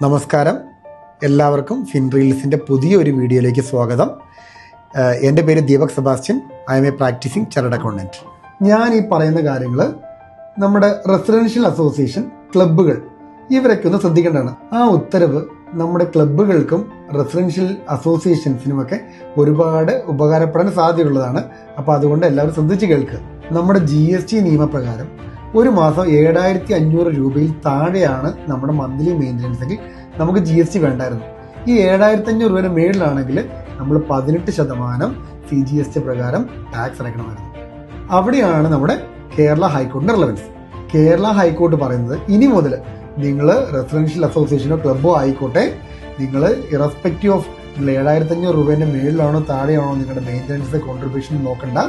നമസ്കാരം, എല്ലാവർക്കും ഫിൻറീൽസിൻ്റെ പുതിയൊരു വീഡിയോയിലേക്ക് സ്വാഗതം. എൻ്റെ പേര് Deepak Sebastian. I am a practising chartered accountant. ഞാൻ ഈ പറയുന്ന കാര്യങ്ങൾ നമ്മുടെ റെസിഡൻഷ്യൽ അസോസിയേഷൻ ക്ലബ്ബുകൾ ഇവരൊക്കെ ഒന്ന് ശ്രദ്ധിക്കേണ്ടതാണ്. ആ ഉത്തരവ് നമ്മുടെ ക്ലബ്ബുകൾക്കും റെസിഡൻഷ്യൽ അസോസിയേഷൻസിനുമൊക്കെ ഒരുപാട് ഉപകാരപ്പെടാൻ സാധ്യതയുള്ളതാണ്. അപ്പോൾ അതുകൊണ്ട് എല്ലാവരും ശ്രദ്ധിച്ച് കേൾക്കുക. നമ്മുടെ GST നിയമപ്രകാരം ഒരു മാസം 7,500 രൂപയിൽ താഴെയാണ് നമ്മുടെ മന്ത്ലി മെയിൻ്റനൻസ് എങ്കിൽ നമുക്ക് GST വേണ്ടായിരുന്നു. ഈ 7,500 രൂപയുടെ മേളിലാണെങ്കിൽ നമ്മൾ 18% CGST പ്രകാരം ടാക്സ് അടയ്ക്കണമായിരുന്നു. അവിടെയാണ് നമ്മുടെ കേരള ഹൈക്കോടതിയുടെ റിലവൻസ്. കേരള ഹൈക്കോടതി പറയുന്നത് ഇനി മുതൽ നിങ്ങൾ റെസിഡൻഷ്യൽ അസോസിയേഷനോ ക്ലബ്ബോ ആയിക്കോട്ടെ, നിങ്ങൾ ഇറസ്പെക്റ്റീവ് ഓഫ് നിങ്ങൾ 7,500 രൂപേൻ്റെ മേളിലാണോ താഴെയാണോ നിങ്ങളുടെ മെയിൻ്റനൻസ് കോൺട്രിബ്യൂഷൻ നോക്കണ്ട,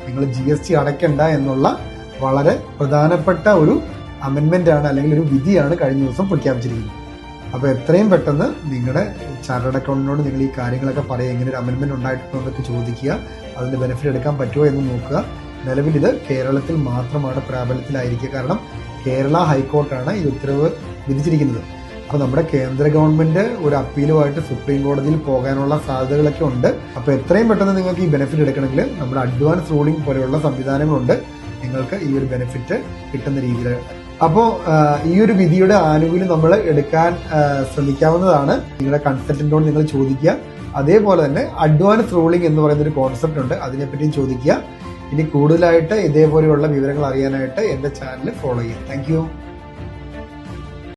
നിങ്ങൾ GST അടയ്ക്കണ്ട എന്നുള്ള വളരെ പ്രധാനപ്പെട്ട ഒരു അമെൻമെൻ്റ് ആണ്, അല്ലെങ്കിൽ ഒരു വിധിയാണ് കഴിഞ്ഞ ദിവസം പ്രഖ്യാപിച്ചിരിക്കുന്നത്. അപ്പോൾ എത്രയും പെട്ടെന്ന് നിങ്ങളുടെ ചാർട്ടേഡ് അക്കൗണ്ടിനോട് നിങ്ങൾ ഈ കാര്യങ്ങളൊക്കെ പറയുക, ഇങ്ങനെ ഒരു അമെൻമെൻറ്റ് ഉണ്ടായിട്ടുണ്ടോ എന്നൊക്കെ ചോദിക്കുക, അതിൻ്റെ ബെനിഫിറ്റ് എടുക്കാൻ പറ്റുമോ എന്ന് നോക്കുക. നിലവിൽ ഇത് കേരളത്തിൽ മാത്രമാണ് പ്രാബല്യത്തിലായിരിക്കുക. കാരണം കേരള ഹൈക്കോർട്ടാണ് ഈ ഉത്തരവ് വിധിച്ചിരിക്കുന്നത്. അപ്പോൾ നമ്മുടെ കേന്ദ്ര ഗവൺമെൻറ് ഒരു അപ്പീലുമായിട്ട് സുപ്രീം കോടതിയിൽ പോകാനുള്ള സാധ്യതകളൊക്കെ ഉണ്ട്. അപ്പോൾ എത്രയും പെട്ടെന്ന് നിങ്ങൾക്ക് ഈ ബെനിഫിറ്റ് എടുക്കണമെങ്കിൽ നമ്മുടെ അഡ്വാൻസ് റൂളിംഗ് പോലെയുള്ള സംവിധാനങ്ങളുണ്ട്, നിങ്ങൾക്ക് ഈ ഒരു ബെനിഫിറ്റ് കിട്ടുന്ന രീതിയിൽ. അപ്പോൾ ഈ ഒരു വിധിയുടെ ആനുകൂല്യം നമ്മൾ എടുക്കാൻ ശ്രമിക്കാവുന്നതാണ്. നിങ്ങളുടെ കൺസൾട്ടന്റിനോട് നിങ്ങൾ ചോദിക്കുക. അതേപോലെ തന്നെ അഡ്വാൻസ് റൂളിംഗ് എന്ന് പറയുന്ന ഒരു കോൺസെപ്റ്റ് ഉണ്ട്, അതിനെപ്പറ്റിയും ചോദിക്കുക. ഇനി കൂടുതലായിട്ട് ഇതേപോലെയുള്ള വിവരങ്ങൾ അറിയാനായിട്ട് എൻ്റെ ചാനൽ ഫോളോ ചെയ്യുക. താങ്ക്